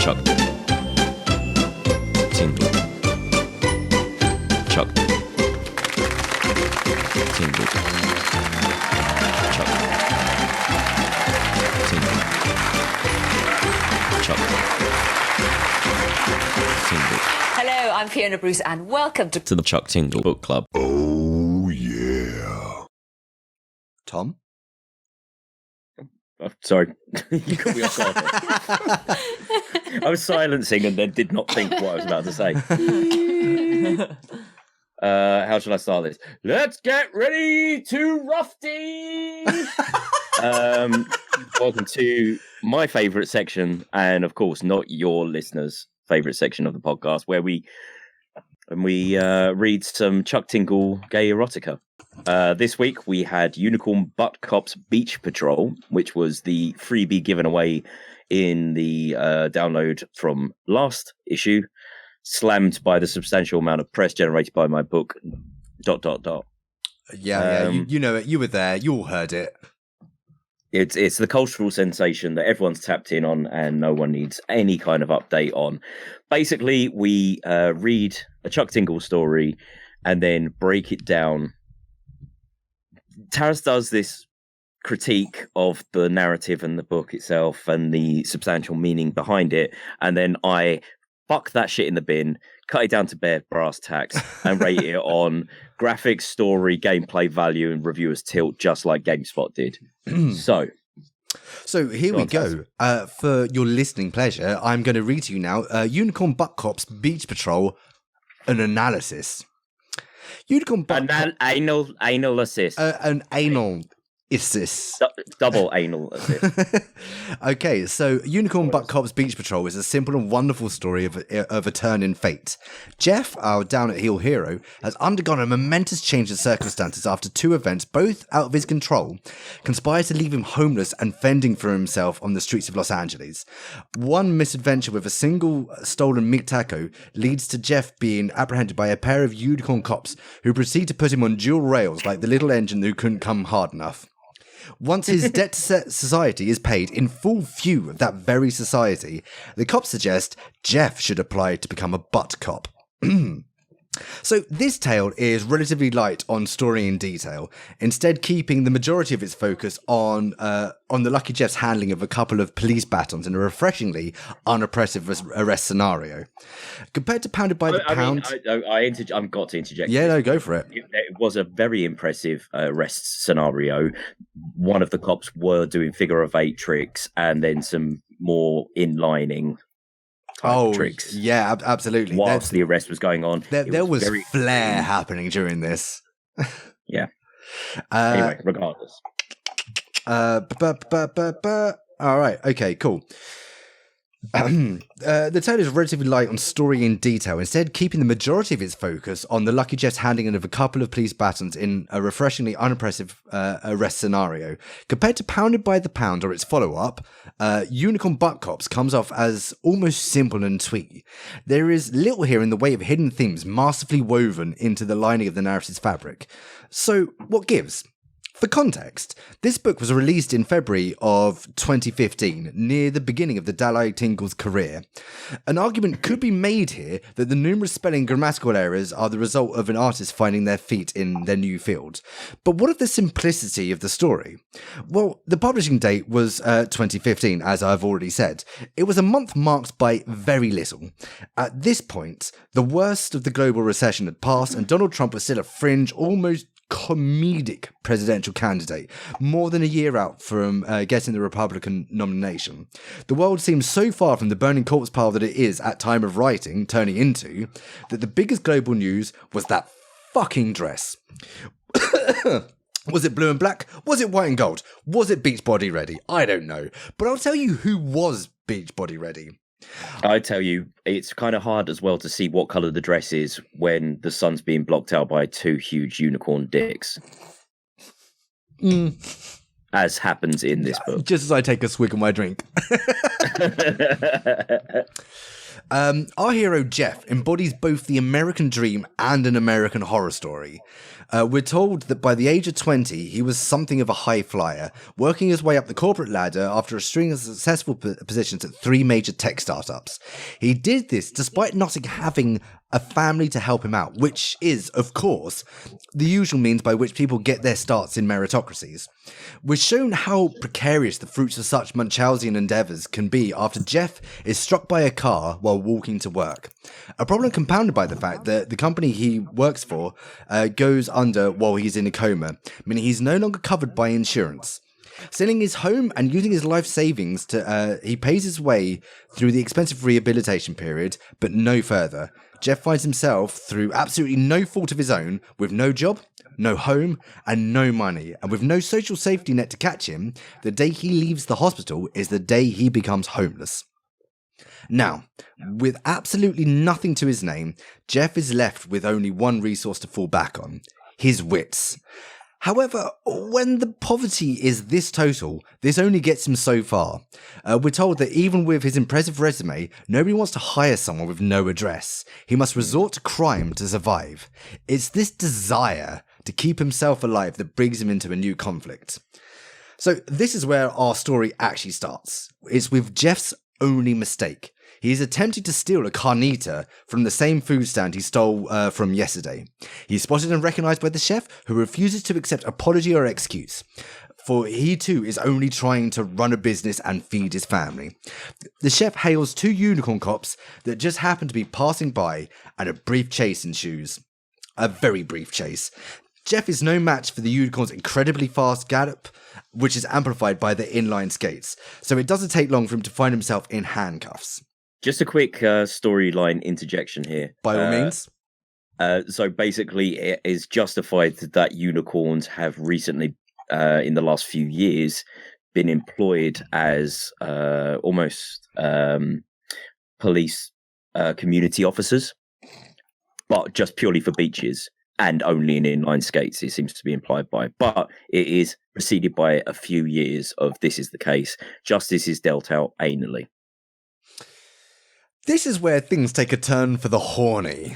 Chuck. Tingle. Chuck. Tingle. Chuck. Tingle. Chuck. Tingle. Hello, I'm Fiona Bruce and welcome to the Chuck Tingle Book Club. Oh, yeah. Tom? Oh, sorry, you got me off guard. I was silencing and then did not think what I was about to say. How should I start this? Let's get ready to Rufty! Welcome to my favourite section, and of course, not your listeners' favourite section of the podcast, where we read some Chuck Tingle gay erotica. This week we had Unicorn Butt Cop's Beach Patrol, which was the freebie given away in the download from last issue, slammed by the substantial amount of press generated by my book, ... Yeah, you know it. You were there. You all heard it. It's the cultural sensation that everyone's tapped in on and no one needs any kind of update on. Basically, we read a Chuck Tingle story and then break it down. Taras does this critique of the narrative and the book itself and the substantial meaning behind it, and then I fuck that shit in the bin, cut it down to bare brass tacks, and rate it on graphics, story, gameplay value, and reviewers' tilt, just like GameSpot did. So here we go. For your listening pleasure, I'm going to read to you now Unicorn Butt Cop's Beach Patrol, an analysis. Unicorn Butt anal assist. An anal assist. Double anal assist. Okay, so Unicorn Butt Cop's Beach Patrol is a simple and wonderful story of a turn in fate. Jeff, our down-at-heel hero, has undergone a momentous change in circumstances after two events, both out of his control, conspire to leave him homeless and fending for himself on the streets of Los Angeles. One misadventure with a single stolen meat taco leads to Jeff being apprehended by a pair of unicorn cops who proceed to put him on dual rails like the little engine who couldn't come hard enough. Once his debt to society is paid in full view of that very society, the cops suggest Jeff should apply to become a butt cop. So this tale is relatively light on story and detail, instead keeping the majority of its focus on the Lucky Jeff's handling of a couple of police batons in a refreshingly unoppressive arrest scenario. Compared to Pounded by the Pound... I've got to interject. Yeah, no, go for it. It was a very impressive arrest scenario. One of the cops were doing figure-of-8 tricks and then some more inlining tricks. Yeah, absolutely. Whilst the arrest was going on, there was flair happening during this. Yeah. Anyway, regardless. All right. Okay. Cool. The tale is relatively light on story and detail, instead keeping the majority of its focus on the Lucky Jeff's handling of a couple of police batons in a refreshingly unoppressive arrest scenario. Compared to Pounded by the Pound or its follow-up, Unicorn Butt Cops comes off as almost simple and sweet. There is little here in the way of hidden themes masterfully woven into the lining of the narrative's fabric. So, what gives? For context, this book was released in February of 2015, near the beginning of the Dalai Tingle's career. An argument could be made here that the numerous spelling and grammatical errors are the result of an artist finding their feet in their new field. But what of the simplicity of the story? Well, the publishing date was 2015, as I've already said. It was a month marked by very little. At this point, the worst of the global recession had passed, and Donald Trump was still a fringe, almost comedic presidential candidate, more than a year out from getting the Republican nomination. The world seems so far from the burning corpse pile that it is at time of writing turning into, that the biggest global news was that fucking dress. Was it blue and black? Was it white and gold? Was it Beachbody ready? I don't know. But I'll tell you who was Beachbody ready. I tell you, it's kind of hard as well to see what colour the dress is when the sun's being blocked out by two huge unicorn dicks. As happens in this book. Just as I take a swig of my drink. Our hero Jeff embodies both the American dream and an American horror story. We're told that by the age of 20, he was something of a high flyer, working his way up the corporate ladder after a string of successful positions at 3 major tech startups. He did this despite not having a family to help him out, which is, of course, the usual means by which people get their starts in meritocracies. We're shown how precarious the fruits of such Munchausian endeavours can be after Jeff is struck by a car while walking to work. A problem compounded by the fact that the company he works for goes under while he's in a coma, meaning he's no longer covered by insurance. Selling his home and using his life savings he pays his way through the expensive rehabilitation period, but no further. Jeff finds himself, through absolutely no fault of his own, with no job, no home, and no money, and with no social safety net to catch him. The day he leaves the hospital is the day he becomes homeless. Now, with absolutely nothing to his name, Jeff is left with only one resource to fall back on: his wits. However, when the poverty is this total, this only gets him so far. We're told that even with his impressive resume, nobody wants to hire someone with no address. He must resort to crime to survive. It's this desire to keep himself alive that brings him into a new conflict. So this is where our story actually starts. It's with Jeff's only mistake. He is attempting to steal a carnita from the same food stand he stole from yesterday. He's spotted and recognised by the chef, who refuses to accept apology or excuse, for he too is only trying to run a business and feed his family. The chef hails 2 unicorn cops that just happen to be passing by, and a brief chase ensues. A very brief chase. Jeff is no match for the unicorn's incredibly fast gallop, which is amplified by the inline skates, so it doesn't take long for him to find himself in handcuffs. Just a quick storyline interjection here. By all means. So basically, it is justified that unicorns have recently, in the last few years, been employed as almost police community officers, but just purely for beaches and only in inline skates, it seems to be implied by. But it is preceded by a few years of this is the case. Justice is dealt out anally. This is where things take a turn for the horny.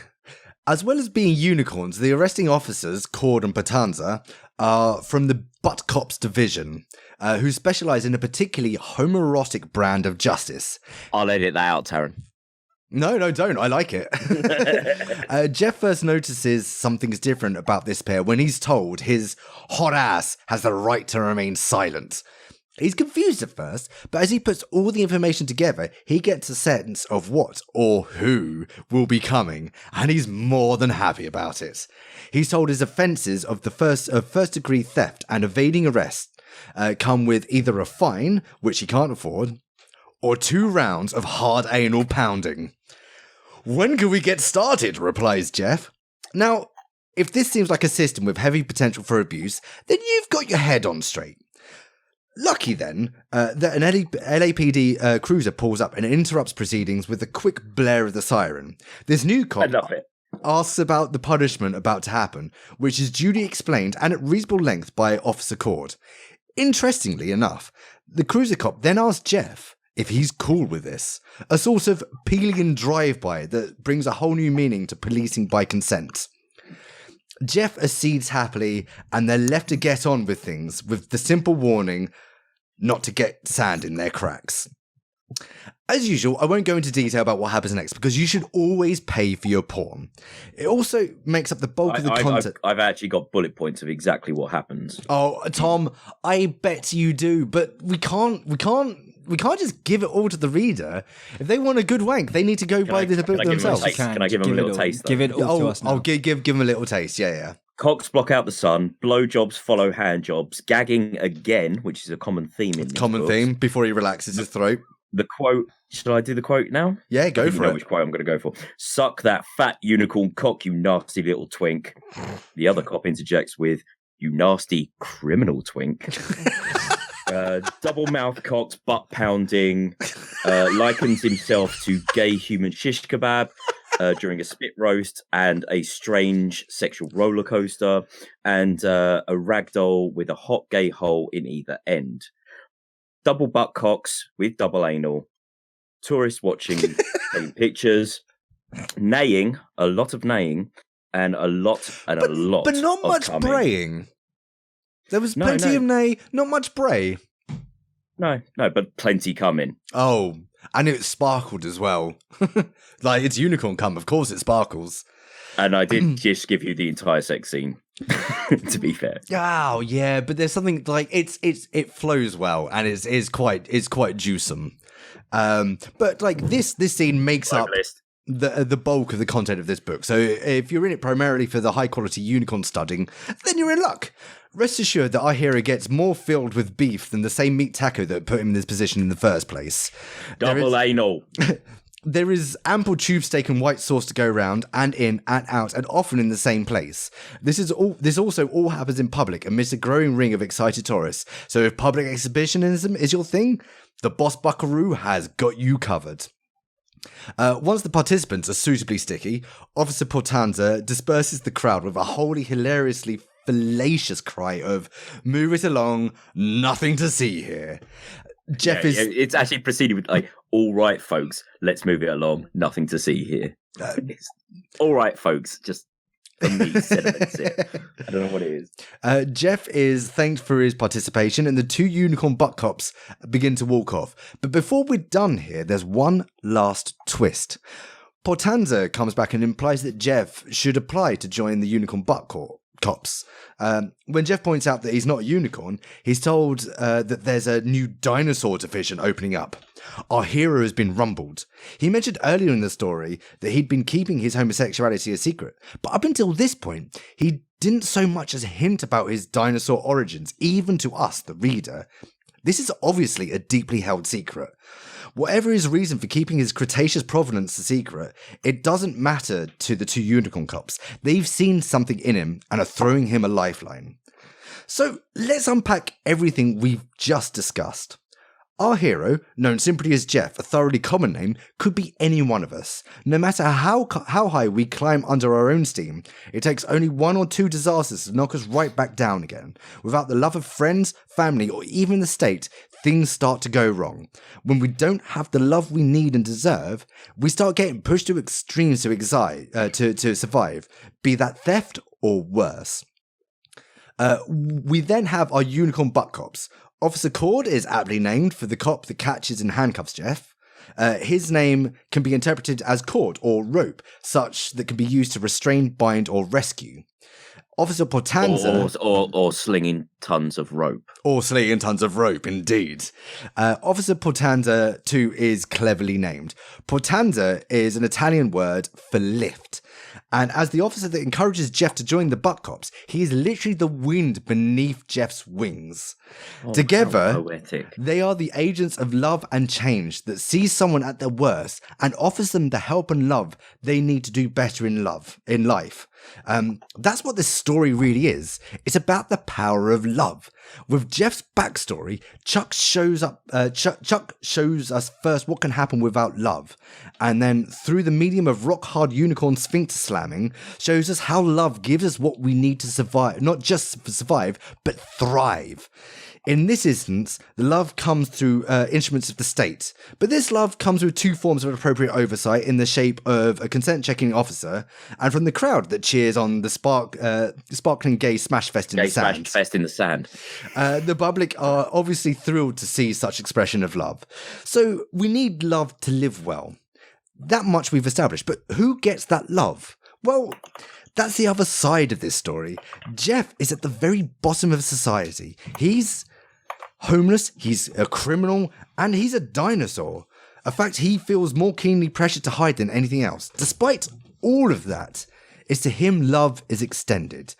As well as being unicorns, the arresting officers, Cord and Patanza, are from the Butt Cops division, who specialise in a particularly homoerotic brand of justice. I'll edit that out, Taryn. No, don't. I like it. Jeff first notices something's different about this pair when he's told his hot ass has the right to remain silent. He's confused at first, but as he puts all the information together, he gets a sense of what or who will be coming, and he's more than happy about it. He's told his offences of first-degree theft and evading arrest come with either a fine, which he can't afford, or 2 rounds of hard anal pounding. "When can we get started?" replies Jeff. Now, if this seems like a system with heavy potential for abuse, then you've got your head on straight. Lucky then that an LAPD cruiser pulls up and interrupts proceedings with a quick blare of the siren. This new cop asks about the punishment about to happen, which is duly explained and at reasonable length by Officer Cord. Interestingly enough, the cruiser cop then asks Jeff if he's cool with this, a sort of Peelian drive-by that brings a whole new meaning to policing by consent. Jeff accedes happily, and they're left to get on with things, with the simple warning not to get sand in their cracks. As usual, I won't go into detail about what happens next, because you should always pay for your porn. It also makes up the bulk of the content. I've actually got bullet points of exactly what happens. Oh, Tom, I bet you do, but we can't just give it all to the reader. If they want a good wank, they need to go buy the book themselves. Can I give them a little taste? Give it all to us now. I'll give them a little taste, yeah. Cocks block out the sun, blowjobs follow handjobs, gagging again, which is a common theme in these Common books. theme, before he relaxes his throat. The quote, should I do the quote now? Yeah, go for it. Which quote I'm going to go for. "Suck that fat unicorn cock, you nasty little twink." The other cop interjects with, "You nasty criminal twink." Double mouth cocks, butt pounding, likens himself to gay human shish kebab during a spit roast and a strange sexual roller coaster, and a ragdoll with a hot gay hole in either end. Double butt cocks with double anal, tourists watching taking pictures, neighing, a lot of neighing, and a lot but not of much coming. braying. There was plenty of nay, not much bray. No, but plenty coming. Oh, and it sparkled as well. Like, it's unicorn cum, of course it sparkles. And I did just give you the entire sex scene, to be fair. Oh, yeah, but there's something like it flows well and is quite juicesome. But like this scene makes up the bulk of the content of this book. So if you're in it primarily for the high quality unicorn studding, then you're in luck. Rest assured that our hero gets more filled with beef than the same meat taco that put him in this position in the first place. Double anal. There is ample tube steak and white sauce to go round, and in and out, and often in the same place. This also all happens in public amidst a growing ring of excited tourists. So if public exhibitionism is your thing, the boss buckaroo has got you covered. Once the participants are suitably sticky, Officer Portanza disperses the crowd with a wholly hilariously fallacious cry of "Move it along, nothing to see here." Jeff is... It's actually proceeding with like, all right, folks, let's move it along. Nothing to see here. All right, folks, just for me, sentiments here. I don't know what it is. Jeff is thanked for his participation, and the two unicorn butt cops begin to walk off. But before we're done here, there's one last twist. Portanza comes back and implies that Jeff should apply to join the unicorn butt cops. When Jeff points out that he's not a unicorn, he's told that there's a new dinosaur division opening up. Our hero has been rumbled. He mentioned earlier in the story that he'd been keeping his homosexuality a secret, but up until this point, he didn't so much as hint about his dinosaur origins, even to us, the reader. This is obviously a deeply held secret. Whatever his reason for keeping his Cretaceous provenance a secret, it doesn't matter to the two unicorn cops. They've seen something in him and are throwing him a lifeline. So let's unpack everything we've just discussed. Our hero, known simply as Jeff, a thoroughly common name, could be any one of us. No matter how high we climb under our own steam, it takes only one or two disasters to knock us right back down again. Without the love of friends, family, or even the state, things start to go wrong. When we don't have the love we need and deserve, we start getting pushed to extremes to survive, be that theft or worse. We then have our unicorn butt cops. Officer Cord is aptly named for the cop that catches and handcuffs Jeff. His name can be interpreted as cord or rope, such that can be used to restrain, bind, or rescue. Officer Portanza... Or slinging tons of rope. Or slinging tons of rope, indeed. Officer Portanza, too, is cleverly named. Portanza is an Italian word for lift. And as the officer that encourages Jeff to join the butt cops, he is literally the wind beneath Jeff's wings. Together, they are the agents of love and change that sees someone at their worst and offers them the help and love they need to do better in life. That's what this story really is. It's about the power of love. With Jeff's backstory, Chuck shows us first what can happen without love, and then through the medium of rock-hard unicorn sphincter slamming, shows us how love gives us what we need to survive, not just survive, but thrive. In this instance, the love comes through instruments of the state, but this love comes with two forms of appropriate oversight in the shape of a consent-checking officer and from the crowd that cheers on the sparkling gay smash fest in the sand. The public are obviously thrilled to see such expression of love. So we need love to live well. That much we've established, but who gets that love? Well, that's the other side of this story. Jeff is at the very bottom of society. He's homeless, he's a criminal, and he's a dinosaur. A fact he feels more keenly pressured to hide than anything else. Despite all of that, it's to him love is extended.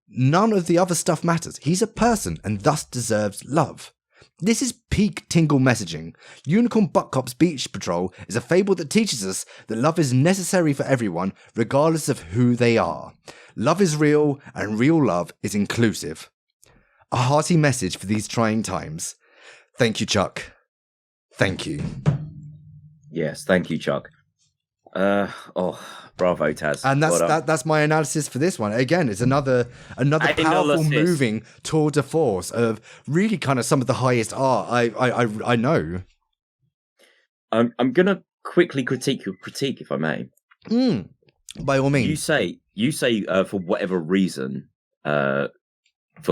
None of the other stuff matters. He's a person and thus deserves love. This is peak Tingle messaging. Unicorn Butt Cops Beach Patrol is a fable that teaches us that love is necessary for everyone, regardless of who they are. Love is real, and real love is inclusive. A hearty message for these trying times. Thank you, Chuck. Thank you. Yes, thank you, Chuck. Bravo, Taz. And that's my analysis for this one. Again, it's another powerful, moving tour de force of really kind of some of the highest art I know. I'm gonna quickly critique your critique, if I may. By all means. You say you say for whatever reason, for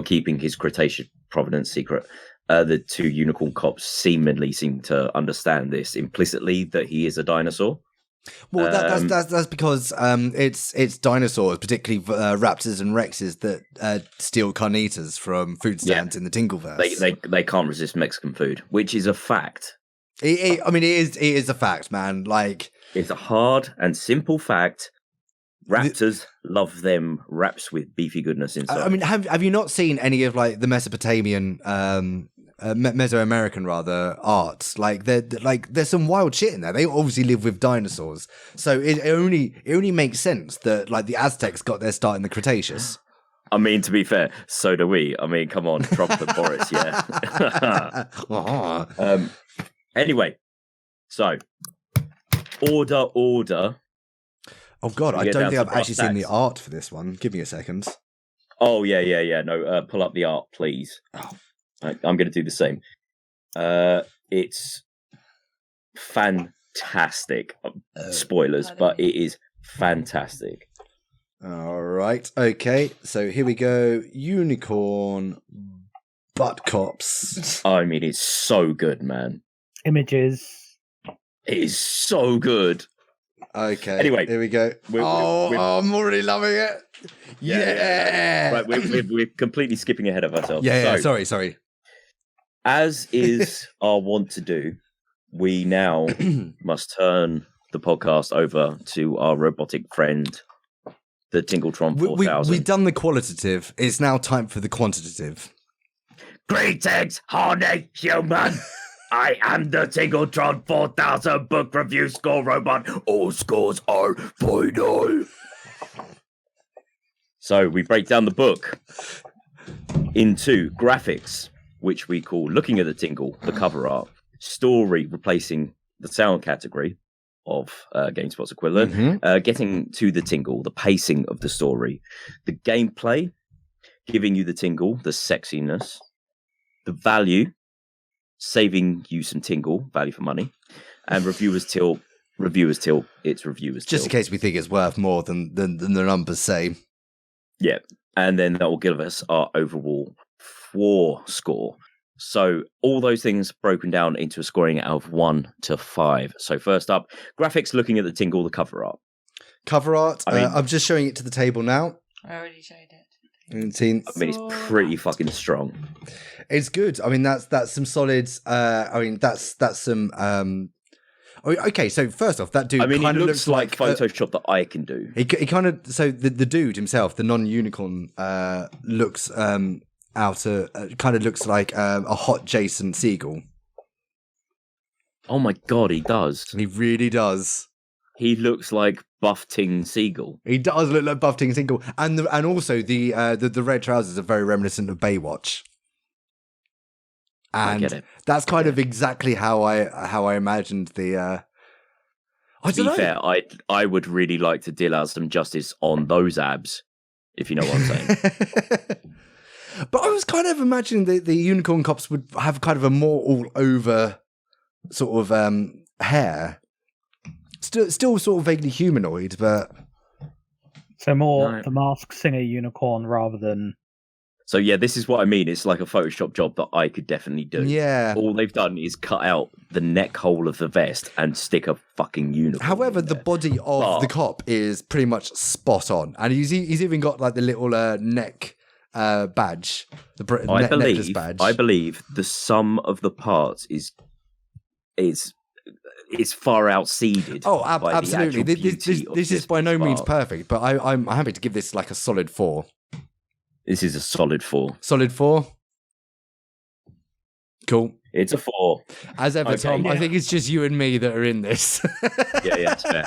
keeping his Cretaceous provenance secret, the two unicorn cops seemingly seem to understand this implicitly, that he is a dinosaur. Well, that's because it's dinosaurs, particularly raptors and rexes, that steal carnitas from food stands in the Tingleverse. They can't resist Mexican food, which is a fact. It is a fact, man. Like, it's a hard and simple fact. Raptors love them wraps with beefy goodness inside. I mean, have you not seen any of like the Mesopotamian, Mesoamerican rather art? Like, there's some wild shit in there. They obviously live with dinosaurs, so it only makes sense that like the Aztecs got their start in the Cretaceous. I mean, to be fair, so do we. I mean, come on, Trump and Boris, yeah. Anyway, so order. Oh God, I don't think I've actually seen the art for this one. Give me a second. Oh yeah. No, pull up the art, please. Oh, I'm going to do the same. It's fantastic. Spoilers, but it is fantastic. All right. Okay. So here we go. Unicorn butt cops. I mean, it's so good, man. Images. It is so good. Okay. Anyway, here we go. I'm already loving it. Yeah. Right, we're completely skipping ahead of ourselves. Yeah. Sorry. As is our want to do, we now must turn the podcast over to our robotic friend, the Tingletron 4000. We've done the qualitative. It's now time for the quantitative. Greetings, horny human. I am the Tingletron 4000 book review score robot. All scores are final. So we break down the book into graphics, which we call looking at the Tingle, the cover art, story replacing the sound category of GameSpot's equivalent, getting to the Tingle, the pacing of the story, the gameplay, giving you the Tingle, the sexiness, the value, saving you some Tingle, value for money, and reviewers tilt, it's reviewers just in case we think it's worth more than the numbers say. Yeah, and then that will give us our overall 4 score. So all those things broken down into a scoring out of 1 to 5. So first up, graphics, looking at the Tingle, the cover art. Cover art, I'm just showing it to the table now. I already showed it. I mean, it's pretty fucking strong. It's good. I mean, that's some solids. That's some. Okay, so first off, that dude. I mean, kind he of looks like Photoshop that I can do. He kind of. So the dude himself, the non-unicorn, looks kind of looks like a hot Jason Segel. Oh my god, he does. He really does. He looks like Buff Ting Segel. He does look like Buff Ting Segel, and also the red trousers are very reminiscent of Baywatch. And I get it. That's kind of exactly how I imagined the. To be fair, I would really like to deal out some justice on those abs, if you know what I'm saying. But I was kind of imagining the unicorn cops would have kind of a more all over sort of hair. Still sort of vaguely humanoid, but so more the Masked Singer unicorn rather than. So yeah, this is what I mean. It's like a Photoshop job that I could definitely do. Yeah. All they've done is cut out the neck hole of the vest and stick a fucking unicorn. However, the body of the cop is pretty much spot on, and he's even got like the little neck badge, necklace badge. I believe the sum of the parts is far outseeded. Oh, absolutely. This is by no means perfect, but I'm happy to give this like a solid 4. This is a solid 4. Solid 4? Cool. It's a 4. As ever, okay, Tom, yeah. I think it's just you and me that are in this. Yeah, it's fair.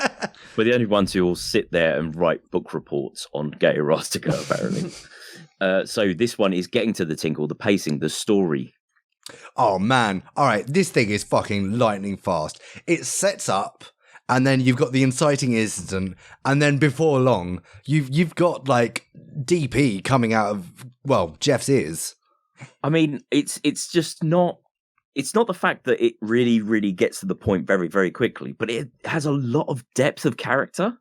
We're the only ones who will sit there and write book reports on Gay Erotica, apparently. So this one is getting to the Tingle, the pacing, the story. Oh, man. All right, this thing is fucking lightning fast. It sets up, and then you've got the inciting incident, and then before long, you've got, like, DP coming out of, well, Jeff's ears. I mean, it's just not... It's not the fact that it really, really gets to the point very, very quickly, but it has a lot of depth of character.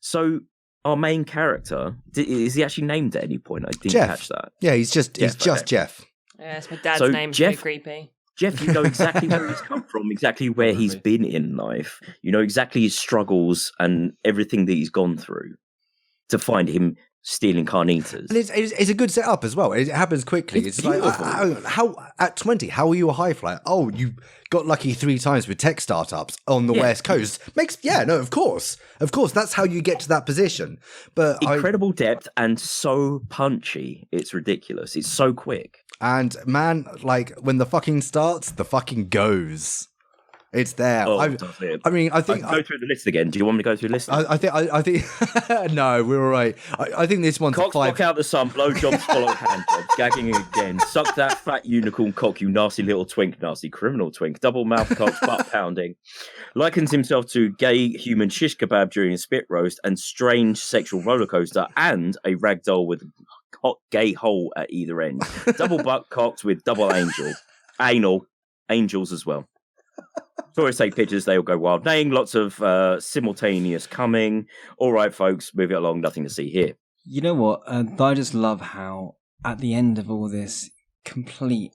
So our main character, is he actually named at any point? I didn't Jeff. catch that. Yeah, he's just Okay. Jeff. Yeah, it's my dad's So name. Jeff- So creepy. Jeff, you know exactly where he's come from, exactly where he's been in life. You know exactly his struggles and everything that he's gone through to find him stealing carnitas. And it's a good setup as well. It happens quickly. It's like, how at 20, how are you a high flyer? Oh, you got lucky 3 times with tech startups on the West Coast. Of course. That's how you get to that position. But Incredible depth and so punchy. It's ridiculous. It's so quick. And man, like when the fucking starts, the fucking goes. It's there. Oh, I mean, I think I can go through the list again. Do you want me to go through the list? I think no, we're all right. I think this one's Cocks a 5. block out the sun, blowjobs follow handjobs, gagging again. Suck that fat unicorn cock, you nasty little twink, nasty criminal twink. Double mouth cocks, butt pounding. Likens himself to gay human shish kebab during a spit roast and strange sexual roller coaster and a ragdoll with hot gay hole at either end. Double butt cocked with double angels as well. Tourists take pictures, they all go wild. Neighing, lots of simultaneous coming. All right, folks, move it along, nothing to see here. You know what? I just love how at the end of all this complete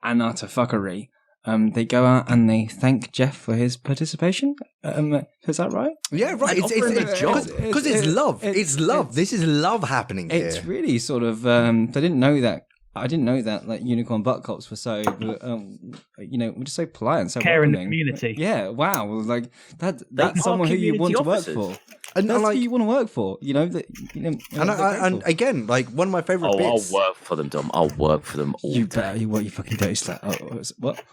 and utter fuckery, they go out and they thank Jeff for his participation. Is that right? Yeah, right. It's because it's love. It's love. This is love happening here. It's really sort of. I didn't know that. Like unicorn butt cops were so, we're just so polite and so care in the welcoming. community. Yeah, wow. Like that's someone who you want officers. to work for. And That's like, who you want to work for. and again, like one of my favorite bits. I'll work for them, Dom. I'll work for them all You day. better. You fucking dirty slut. What?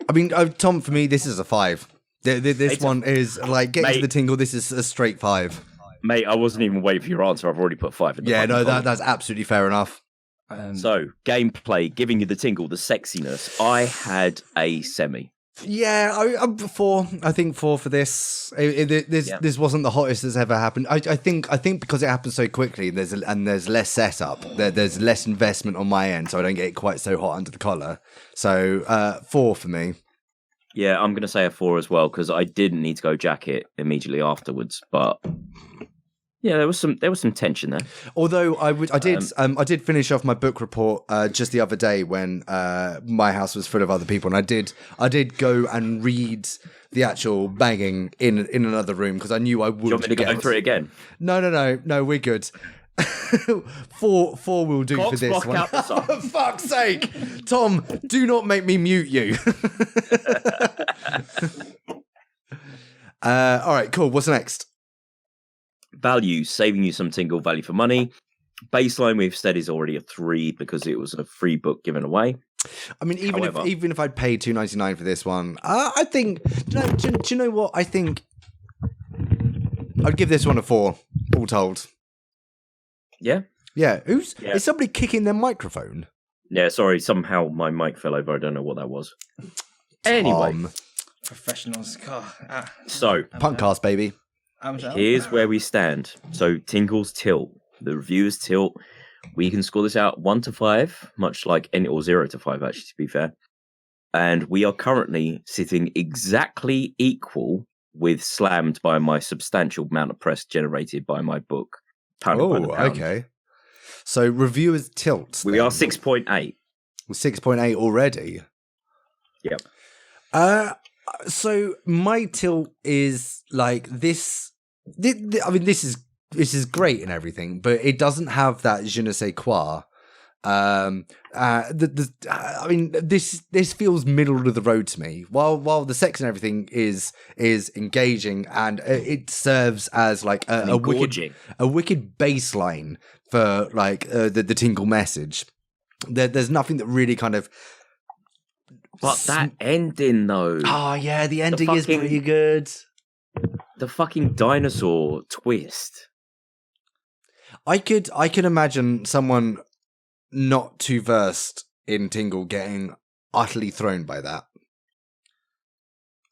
I mean, Tom, for me, this is a 5. This one is like getting to the tingle. This is a straight 5. Mate, I wasn't even waiting for your answer. I've already put 5 in the Yeah, no, column. that's absolutely fair enough. So, gameplay, giving you the tingle, the sexiness. I had a semi. Yeah, I'm 4. I think 4 for this. This wasn't the hottest that's ever happened. I think because it happened so quickly, there's less setup. There's less investment on my end, so I don't get quite so hot under the collar. So 4 for me. Yeah, I'm going to say a 4 as well because I didn't need to go jacket immediately afterwards, but yeah, there was some tension there. Although I did finish off my book report just the other day when my house was full of other people, and I did go and read the actual banging in another room because I knew I would. Do you want me to go through it again? No, we're good. 4 will do Cox for this block one. out the sun. For fuck's sake, Tom, do not make me mute you. All right, cool. What's next? Value, saving you some tingle value for money. Baseline we've said is already a 3 because it was a free book given away. I mean, even if I'd paid $2.99 for this one, I think. Do you know what? I think I'd give this one a 4. All told. Yeah. Yeah. Is somebody kicking their microphone? Yeah. Sorry. Somehow my mic fell over. I don't know what that was. Anyway, Professionals. so Punkcast, baby. here's where we stand. So Tingle's tilt. The reviewers tilt. We can score this out 1 to 5, much like any or 0 to 5, actually, to be fair. And we are currently sitting exactly equal with Slammed by my substantial amount of press generated by my book. Pounded by the pound. Okay. So reviewers tilt. We are 6.8. 6.8 already. Yep. So my tilt is like this. I mean, this is great and everything, but it doesn't have that je ne sais quoi. I mean, this feels middle of the road to me. While the sex and everything is engaging and it serves as like a wicked baseline for like the Tingle message. There's nothing that really kind of. But that ending though. Oh yeah, the ending is pretty good. The fucking dinosaur twist. I could imagine someone not too versed in Tingle getting utterly thrown by that,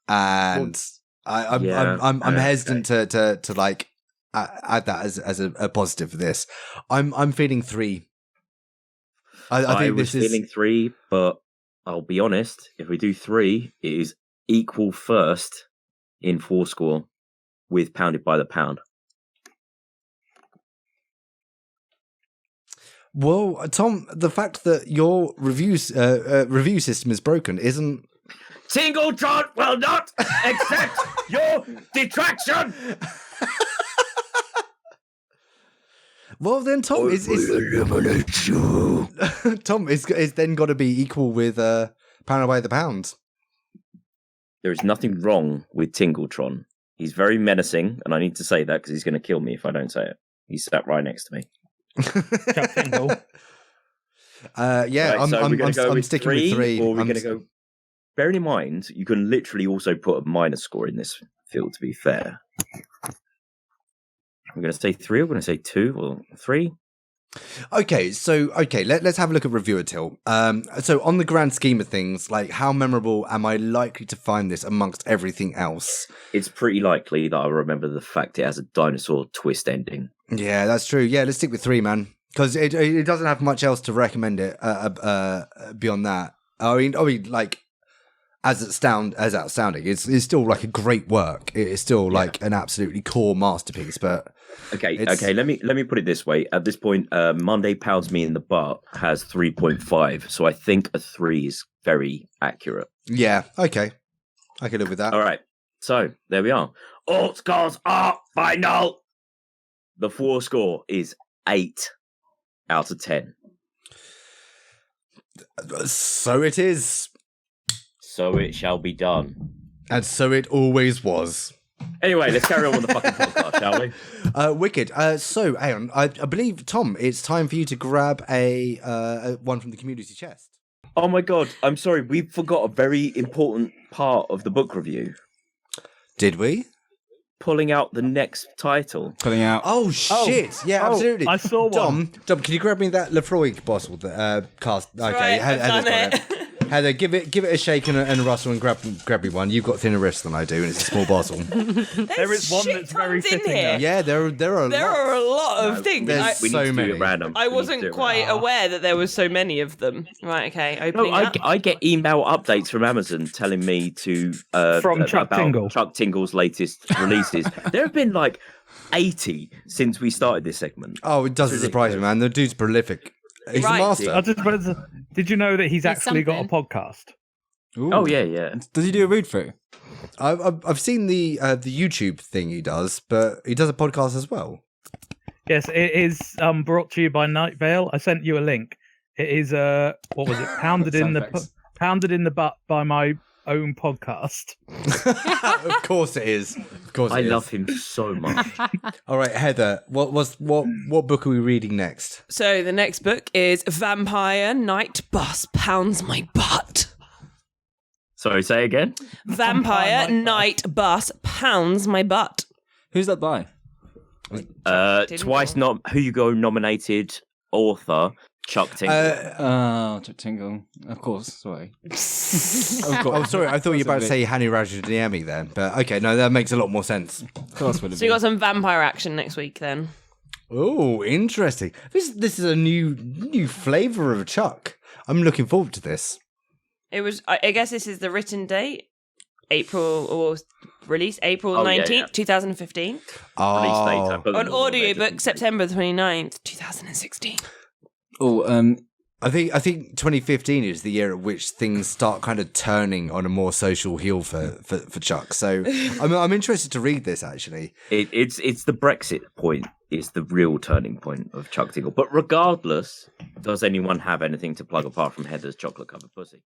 and I'm hesitant to like add that as a positive for this. I'm feeling 3. I think was feeling 3, but I'll be honest. If we do 3, it is equal first in 4 score with Pounded by the Pound. Well, Tom, the fact that your review system is broken isn't... Tingletron will not accept your detraction. Well, then, Tom is Tom is then got to be equal with Pound by the Pound. There is nothing wrong with Tingletron. He's very menacing, and I need to say that because he's going to kill me if I don't say it. He's sat right next to me. Chuck Tingle. Yeah, Right, so we're going to go with sticking three, with 3. or we're going to go. Bearing in mind, you can literally also put a minus score in this field. To be fair, I'm going to say 3. I'm going to say 2 or 3. Okay, let's have a look at Reviewer Till. So on the grand scheme of things, like how memorable am I likely to find this amongst everything else? It's pretty likely that I remember the fact it has a dinosaur twist ending. Yeah, that's true. Yeah, let's stick with 3, man, because it doesn't have much else to recommend it beyond that. I mean, like as outstanding, it's still like a great work. It's still like an absolutely core masterpiece. But okay. Let me put it this way. At this point, Monday Pounds Me in the Butt has 3.5, so I think a 3 is very accurate. Yeah, okay, I can live with that. All right, so there we are. All scores are final. The floor score is 8 out of 10. So it is. So it shall be done. And so it always was. Anyway, let's carry on with the fucking podcast, shall we? Wicked. So, Aaron, I believe, Tom, it's time for you to grab a one from the community chest. Oh my god, I'm sorry, we forgot a very important part of the book review. Did we? Pulling out the next title. Pulling out. Oh, shit. Yeah, absolutely. I saw one. Dom, can you grab me that Lefroy bottle that cast? Okay, right, I've done it. Heather, give it a shake and a rustle and grab me one. You've got thinner wrists than I do, and it's a small bottle. There is one that's very fitting. Though. Yeah, there are a lot of things. There's We so need to many. do it random. I wasn't quite aware that there was so many of them. Right, okay, opening No, up. I get email updates from Amazon telling me to From Chuck about Tingle. Chuck Tingle's latest releases. There have been like 80 since we started this segment. Oh, it doesn't surprise me, man. The dude's prolific. He's Right. a master. I just wanted to, did you know that he's actually got a something. podcast? Ooh. Oh yeah. Does he do a read through? I've seen the YouTube thing he does, but he does a podcast as well. Yes, it is brought to you by Night Vale. I sent you a link. It is what was it? Pounded in the butt by my own podcast. Of course it is. Of course I it is. love him so much. All right, Heather, what book are we reading next? So the next book is Vampire Night Bus Pounds My Butt. Sorry, say again. Vampire Night Bus Pounds My Butt. Who's that by? Twice Hugo nominated author Chuck Tingle. Chuck Tingle. Of course, sorry. Oh, sorry, I thought you were about to say Hani Rajadiyemi then, but okay, no, that makes a lot more sense. Of course, would have So you got some vampire action next week then. Oh, interesting. This is a new flavour of Chuck. I'm looking forward to this. It was. I guess this is the written date, April or release April 19th, 2015. Oh, Release date, I put On them all there, audiobook just- September 29th, 2016. Oh, I think 2015 is the year at which things start kind of turning on a more social heel for Chuck. So I'm interested to read this actually. It's the Brexit point. It's the real turning point of Chuck Tingle. But regardless, does anyone have anything to plug apart from Heather's chocolate covered pussy?